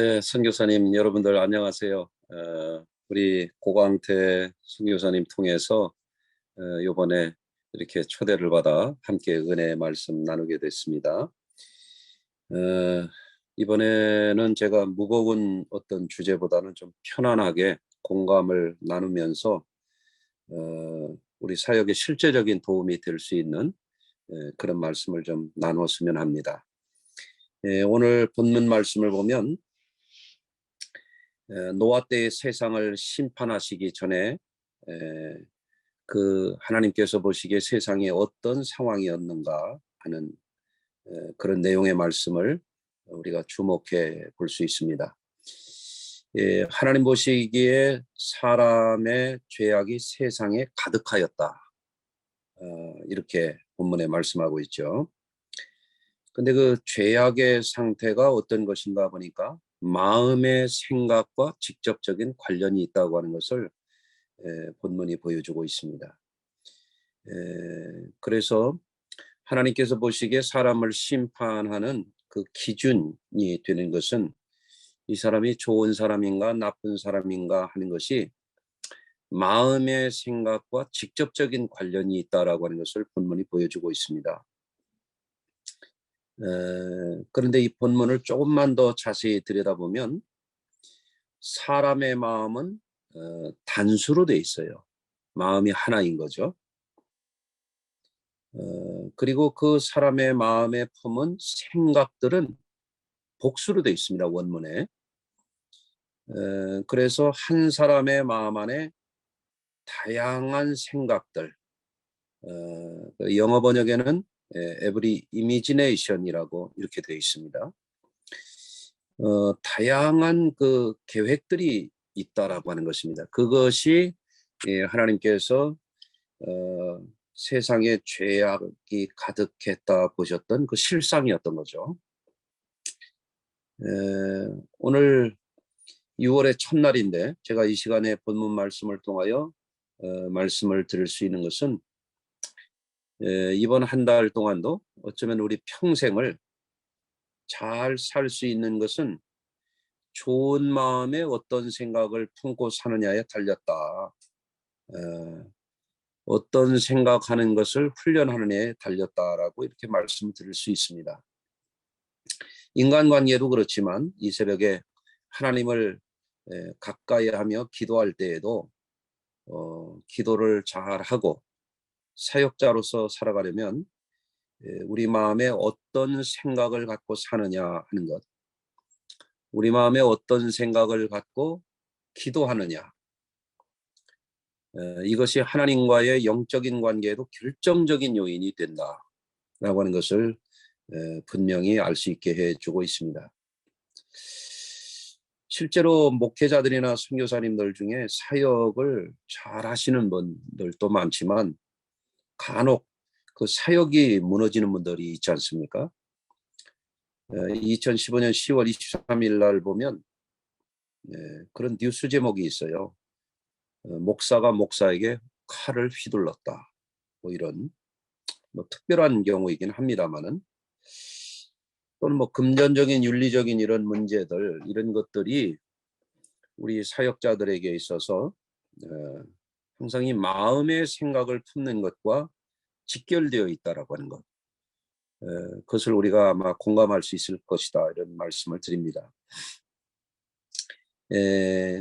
네, 선교사님 여러분들 안녕하세요. 우리 고광태 선교사님 통해서 이번에 이렇게 초대를 받아 함께 은혜의 말씀 나누게 됐습니다. 이번에는 제가 무거운 어떤 주제보다는 좀 편안하게 공감을 나누면서 우리 사역에 실제적인 도움이 될 수 있는 그런 말씀을 좀 나눴으면 합니다. 오늘 본문 말씀을 보면 노아 때의 세상을 심판하시기 전에 그 하나님께서 보시기에 세상이 어떤 상황이었는가 하는 그런 내용의 말씀을 우리가 주목해 볼 수 있습니다. 하나님 보시기에 사람의 죄악이 세상에 가득하였다. 이렇게 본문에 말씀하고 있죠. 근데 그 죄악의 상태가 어떤 것인가 보니까 마음의 생각과 직접적인 관련이 있다고 하는 것을 본문이 보여주고 있습니다. 그래서 하나님께서 보시기에 사람을 심판하는 그 기준이 되는 것은 이 사람이 좋은 사람인가 나쁜 사람인가 하는 것이 마음의 생각과 직접적인 관련이 있다라고 하는 것을 본문이 보여주고 있습니다. 그런데 이 본문을 조금만 더 자세히 들여다보면 사람의 마음은 단수로 돼 있어요. 마음이 하나인 거죠. 그리고 그 사람의 마음에 품은 생각들은 복수로 돼 있습니다. 원문에. 그래서 한 사람의 마음 안에 다양한 생각들, 영어 번역에는 every imagination이라고 이렇게 되어 있습니다. 다양한 그 계획들이 있다라고 하는 것입니다. 그것이 하나님께서 세상에 죄악이 가득했다 보셨던 그 실상이었던 거죠. 오늘 6월의 첫날인데 제가 이 시간에 본문 말씀을 통하여 말씀을 드릴 수 있는 것은 이번 한 달 동안도 어쩌면 우리 평생을 잘 살 수 있는 것은 좋은 마음에 어떤 생각을 품고 사느냐에 달렸다. 어떤 생각하는 것을 훈련하느냐에 달렸다라고 이렇게 말씀드릴 수 있습니다. 인간관계도 그렇지만 이 새벽에 하나님을 가까이 하며 기도할 때에도 기도를 잘하고 사역자로서 살아가려면 우리 마음에 어떤 생각을 갖고 사느냐 하는 것, 우리 마음에 어떤 생각을 갖고 기도하느냐, 이것이 하나님과의 영적인 관계에도 결정적인 요인이 된다라고 하는 것을 분명히 알 수 있게 해주고 있습니다. 실제로 목회자들이나 선교사님들 중에 사역을 잘 하시는 분들도 많지만 간혹 그 사역이 무너지는 분들이 있지 않습니까? 2015년 10월 23일 날 보면 그런 뉴스 제목이 있어요. 목사가 목사에게 칼을 휘둘렀다. 뭐 이런 특별한 경우이긴 합니다만은, 또는 금전적인 윤리적인 이런 문제들, 이런 것들이 우리 사역자들에게 있어서 항상 이 마음의 생각을 품는 것과 직결되어 있다라고 하는 것, 그것을 우리가 아마 공감할 수 있을 것이다, 이런 말씀을 드립니다.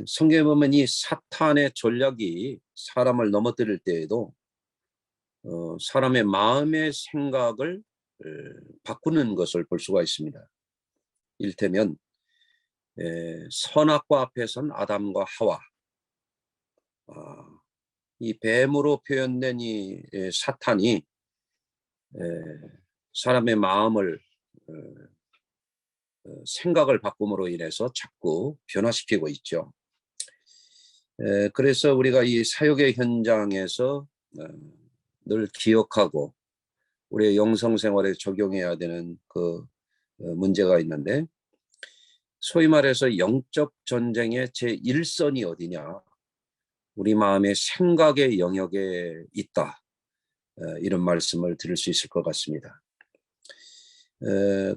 성경에 보면 이 사탄의 전략이 사람을 넘어뜨릴 때에도 사람의 마음의 생각을 바꾸는 것을 볼 수가 있습니다. 이를테면 선악과 앞에 선 아담과 하와, 이 뱀으로 표현된 이 사탄이 사람의 마음을 생각을 바꿈으로 인해서 자꾸 변화시키고 있죠. 그래서 우리가 이 사역의 현장에서 늘 기억하고 우리의 영성생활에 적용해야 되는 그 문제가 있는데, 소위 말해서 영적 전쟁의 제1선이 어디냐, 우리 마음의 생각의 영역에 있다, 이런 말씀을 드릴 수 있을 것 같습니다.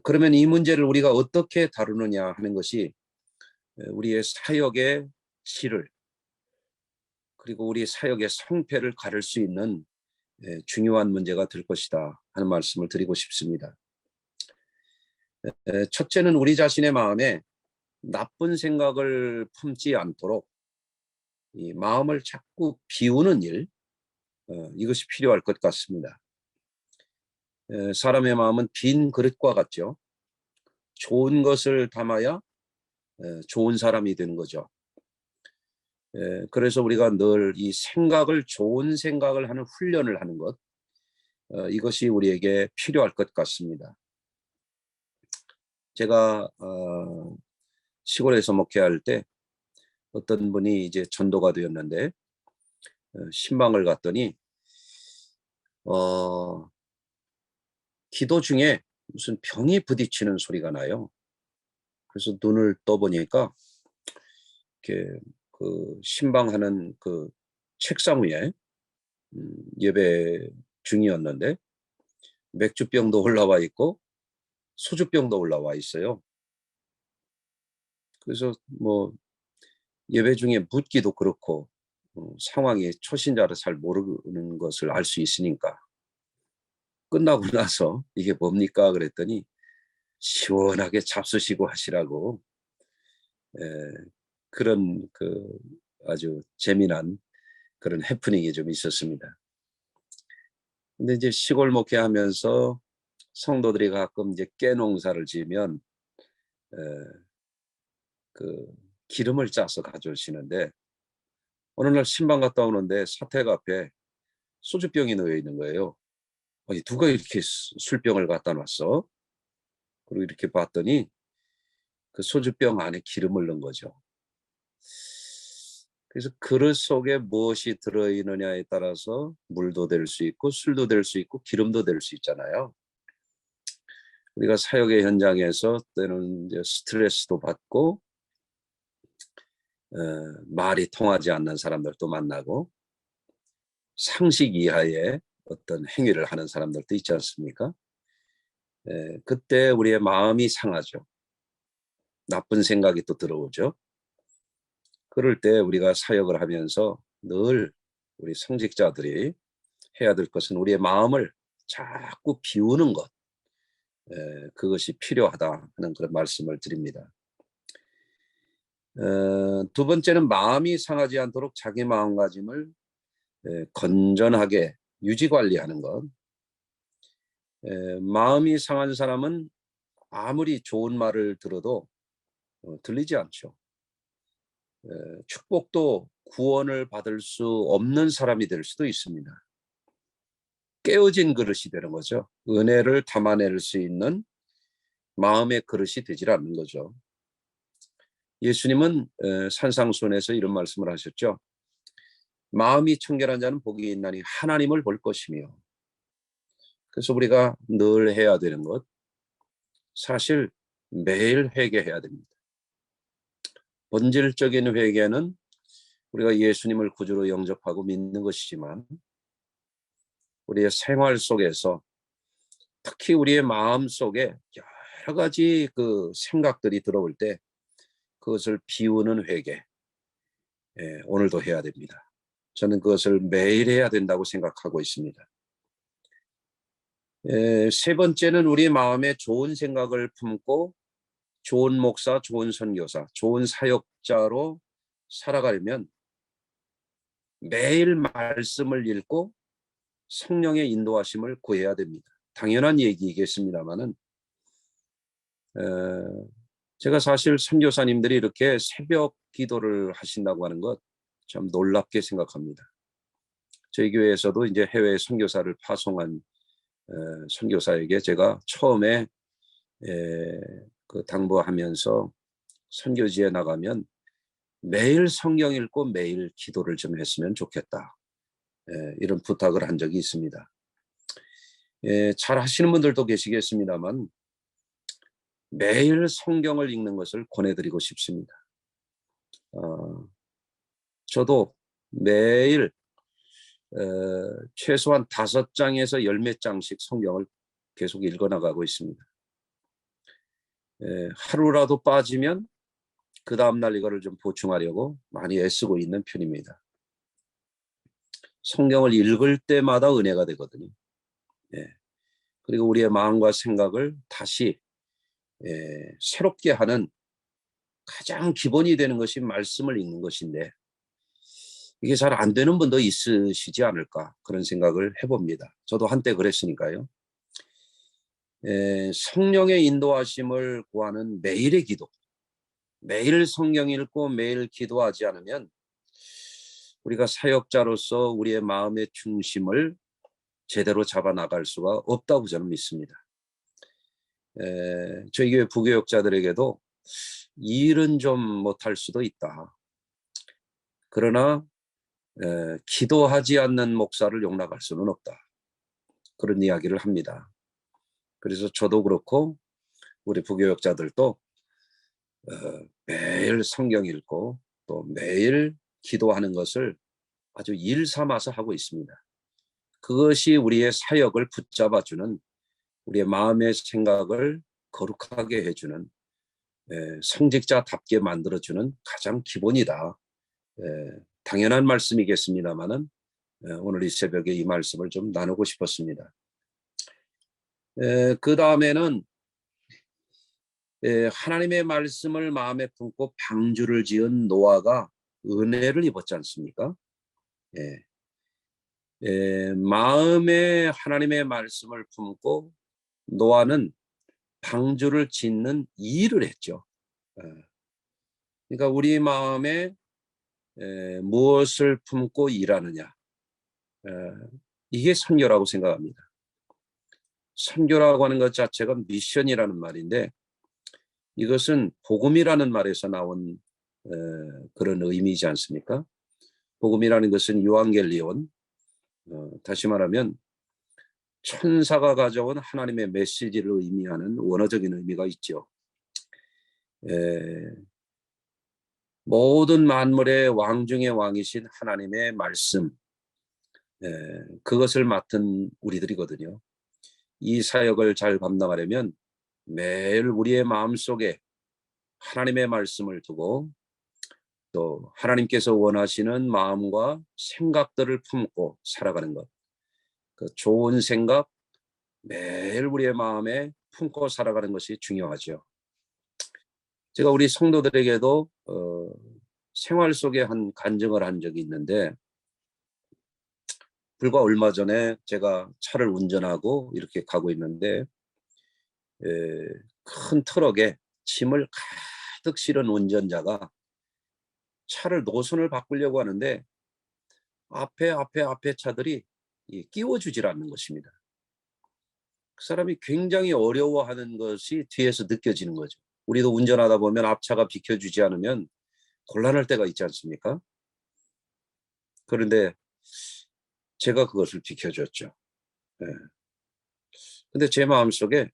그러면 이 문제를 우리가 어떻게 다루느냐 하는 것이 우리의 사역의 질을, 그리고 우리 사역의 성패를 가를 수 있는 중요한 문제가 될 것이다 하는 말씀을 드리고 싶습니다. 첫째는 우리 자신의 마음에 나쁜 생각을 품지 않도록 이 마음을 자꾸 비우는 일, 이것이 필요할 것 같습니다. 사람의 마음은 빈 그릇과 같죠. 좋은 것을 담아야 좋은 사람이 되는 거죠. 그래서 우리가 늘 이 생각을, 좋은 생각을 하는 훈련을 하는 것, 이것이 우리에게 필요할 것 같습니다. 제가 시골에서 목회할 때 어떤 분이 이제 전도가 되었는데 신방을 갔더니 기도 중에 무슨 병이 부딪히는 소리가 나요. 그래서 눈을 떠보니까 이렇게 그 신방하는 그 책상 위에 예배 중이었는데 맥주병도 올라와 있고 소주병도 올라와 있어요. 그래서 뭐 예배 중에 묻기도 그렇고 상황이 초신자라 잘 모르는 것을 알 수 있으니까 끝나고 나서 이게 뭡니까 그랬더니 시원하게 잡수시고 하시라고 그런 그 아주 재미난 그런 해프닝이 좀 있었습니다. 근데 이제 시골 목회하면서 성도들이 가끔 이제 깨농사를 지으면 그 기름을 짜서 가져오시는데 어느 날 신방 갔다 오는데 사택 앞에 소주병이 놓여 있는 거예요. 아니, 누가 이렇게 술병을 갖다 놨어? 그리고 이렇게 봤더니 그 소주병 안에 기름을 넣은 거죠. 그래서 그릇 속에 무엇이 들어있느냐에 따라서 물도 될 수 있고 술도 될 수 있고 기름도 될 수 있잖아요. 우리가 사역의 현장에서 때는 이제 스트레스도 받고 말이 통하지 않는 사람들도 만나고 상식 이하의 어떤 행위를 하는 사람들도 있지 않습니까? 그때 우리의 마음이 상하죠. 나쁜 생각이 또 들어오죠. 그럴 때 우리가 사역을 하면서 늘 우리 성직자들이 해야 될 것은 우리의 마음을 자꾸 비우는 것, 그것이 필요하다 하는 그런 말씀을 드립니다. 두 번째는 마음이 상하지 않도록 자기 마음가짐을 건전하게 유지관리하는 것. 마음이 상한 사람은 아무리 좋은 말을 들어도 들리지 않죠. 축복도 구원을 받을 수 없는 사람이 될 수도 있습니다. 깨어진 그릇이 되는 거죠. 은혜를 담아낼 수 있는 마음의 그릇이 되질 않는 거죠. 예수님은 산상수훈에서 이런 말씀을 하셨죠. 마음이 청결한 자는 복이 있나니 하나님을 볼 것이며. 그래서 우리가 늘 해야 되는 것, 사실 매일 회개해야 됩니다. 본질적인 회개는 우리가 예수님을 구주로 영접하고 믿는 것이지만 우리의 생활 속에서 특히 우리의 마음 속에 여러 가지 그 생각들이 들어올 때 그것을 비우는 회개, 오늘도 해야 됩니다. 저는 그것을 매일 해야 된다고 생각하고 있습니다. 세 번째는 우리 마음에 좋은 생각을 품고 좋은 목사, 좋은 선교사, 좋은 사역자로 살아가려면 매일 말씀을 읽고 성령의 인도하심을 구해야 됩니다. 당연한 얘기겠습니다만은 제가 사실 선교사님들이 이렇게 새벽 기도를 하신다고 하는 것 참 놀랍게 생각합니다. 저희 교회에서도 이제 해외 선교사를 파송한 선교사에게 제가 처음에 그 당부하면서 선교지에 나가면 매일 성경 읽고 매일 기도를 좀 했으면 좋겠다. 이런 부탁을 한 적이 있습니다. 잘 하시는 분들도 계시겠습니다만 매일 성경을 읽는 것을 권해드리고 싶습니다. 저도 매일 최소한 5장에서 10몇 장씩 성경을 계속 읽어나가고 있습니다. 하루라도 빠지면 그 다음날 이거를 좀 보충하려고 많이 애쓰고 있는 편입니다. 성경을 읽을 때마다 은혜가 되거든요. 예. 그리고 우리의 마음과 생각을 다시 새롭게 하는 가장 기본이 되는 것이 말씀을 읽는 것인데, 이게 잘 안 되는 분도 있으시지 않을까, 그런 생각을 해봅니다. 저도 한때 그랬으니까요. 성령의 인도하심을 구하는 매일의 기도, 매일 성경 읽고 매일 기도하지 않으면 우리가 사역자로서 우리의 마음의 중심을 제대로 잡아 나갈 수가 없다고 저는 믿습니다. 저희 교회 부교역자들에게도 일은 좀 못할 수도 있다. 그러나 기도하지 않는 목사를 용납할 수는 없다. 그런 이야기를 합니다. 그래서 저도 그렇고 우리 부교역자들도 매일 성경 읽고 또 매일 기도하는 것을 아주 일 삼아서 하고 있습니다. 그것이 우리의 사역을 붙잡아주는, 우리의 마음의 생각을 거룩하게 해주는, 성직자답게 만들어주는 가장 기본이다. 당연한 말씀이겠습니다마는 오늘 이 새벽에 이 말씀을 좀 나누고 싶었습니다. 그 다음에는 하나님의 말씀을 마음에 품고 방주를 지은 노아가 은혜를 입었지 않습니까? 마음에 하나님의 말씀을 품고 노아는 방주를 짓는 일을 했죠. 그러니까 우리 마음에 무엇을 품고 일하느냐, 이게 선교라고 생각합니다. 선교라고 하는 것 자체가 미션이라는 말인데, 이것은 복음이라는 말에서 나온 그런 의미이지 않습니까? 복음이라는 것은 유앙겔리온, 다시 말하면 천사가 가져온 하나님의 메시지를 의미하는 원어적인 의미가 있죠. 모든 만물의 왕 중의 왕이신 하나님의 말씀, 그것을 맡은 우리들이거든요. 이 사역을 잘 감당하려면 매일 우리의 마음속에 하나님의 말씀을 두고 또 하나님께서 원하시는 마음과 생각들을 품고 살아가는 것, 그 좋은 생각 매일 우리의 마음에 품고 살아가는 것이 중요하죠. 제가 우리 성도들에게도 생활 속에 한 간증을 한 적이 있는데, 불과 얼마 전에 제가 차를 운전하고 이렇게 가고 있는데 큰 트럭에 짐을 가득 실은 운전자가 차를 노선을 바꾸려고 하는데 앞에 차들이 끼워주질 않는 것입니다. 그 사람이 굉장히 어려워하는 것이 뒤에서 느껴지는 거죠. 우리도 운전하다 보면 앞차가 비켜주지 않으면 곤란할 때가 있지 않습니까? 그런데 제가 그것을 비켜줬죠. 근데 제 마음속에,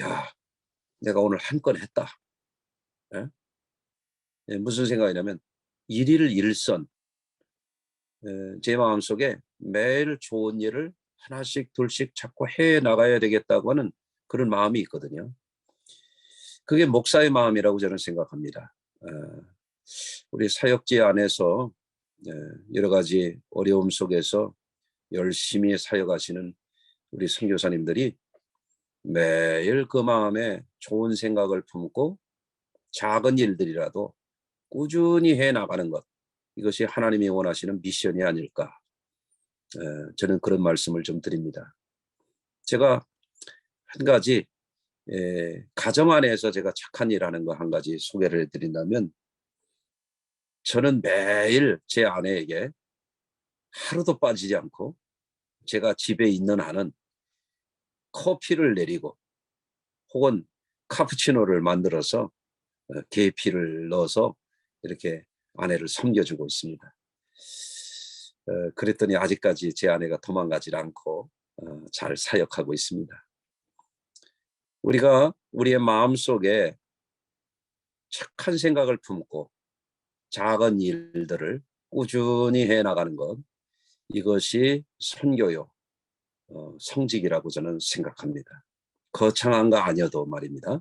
야, 내가 오늘 한 건 했다. 무슨 생각이냐면 일일 일선, 제 마음속에 매일 좋은 일을 하나씩 둘씩 자꾸 해 나가야 되겠다고 하는 그런 마음이 있거든요. 그게 목사의 마음이라고 저는 생각합니다. 우리 사역지 안에서 여러 가지 어려움 속에서 열심히 사역하시는 우리 선교사님들이 매일 그 마음에 좋은 생각을 품고 작은 일들이라도 꾸준히 해 나가는 것, 이것이 하나님이 원하시는 미션이 아닐까, 저는 그런 말씀을 좀 드립니다. 제가 한 가지 가정 안에서 제가 착한 일 하는 거 한 가지 소개를 해드린다면, 저는 매일 제 아내에게 하루도 빠지지 않고 제가 집에 있는 한은 커피를 내리고 혹은 카푸치노를 만들어서 계피를 넣어서 이렇게 아내를 섬겨주고 있습니다. 그랬더니 아직까지 제 아내가 도망가지 않고 잘 사역하고 있습니다. 우리가 우리의 마음속에 착한 생각을 품고 작은 일들을 꾸준히 해나가는 것, 이것이 선교요, 성직이라고 저는 생각합니다. 거창한 거 아니어도 말입니다.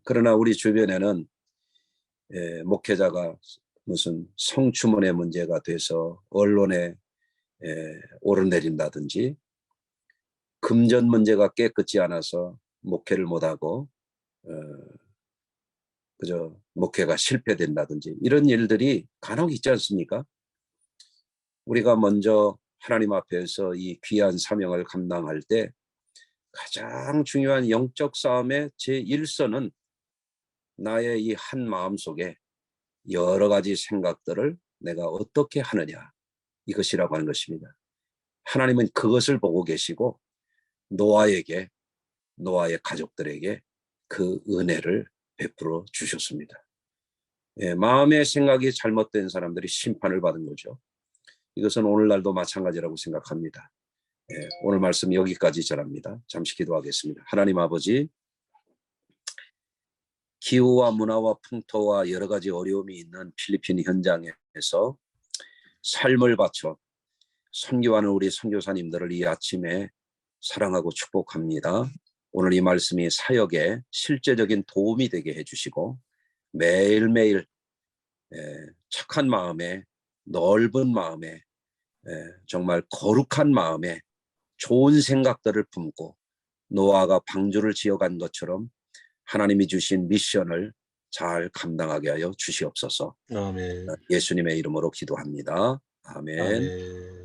그러나 우리 주변에는 목회자가 무슨 성추문의 문제가 돼서 언론에 오르내린다든지, 금전 문제가 깨끗지 않아서 목회를 못하고 그저 목회가 실패된다든지, 이런 일들이 간혹 있지 않습니까? 우리가 먼저 하나님 앞에서 이 귀한 사명을 감당할 때 가장 중요한 영적 싸움의 제1선은 나의 이 한 마음 속에 여러 가지 생각들을 내가 어떻게 하느냐, 이것이라고 하는 것입니다. 하나님은 그것을 보고 계시고 노아에게, 노아의 가족들에게 그 은혜를 베풀어 주셨습니다. 마음의 생각이 잘못된 사람들이 심판을 받은 거죠. 이것은 오늘날도 마찬가지라고 생각합니다. 오늘 말씀 여기까지 전합니다. 잠시 기도하겠습니다. 하나님 아버지, 기후와 문화와 풍토와 여러 가지 어려움이 있는 필리핀 현장에서 삶을 바쳐 선교하는 우리 선교사님들을 이 아침에 사랑하고 축복합니다. 오늘 이 말씀이 사역에 실제적인 도움이 되게 해주시고 매일매일 착한 마음에, 넓은 마음에, 정말 거룩한 마음에 좋은 생각들을 품고 노아가 방주를 지어간 것처럼 하나님이 주신 미션을 잘 감당하게 하여 주시옵소서. 아멘. 예수님의 이름으로 기도합니다. 아멘. 아멘.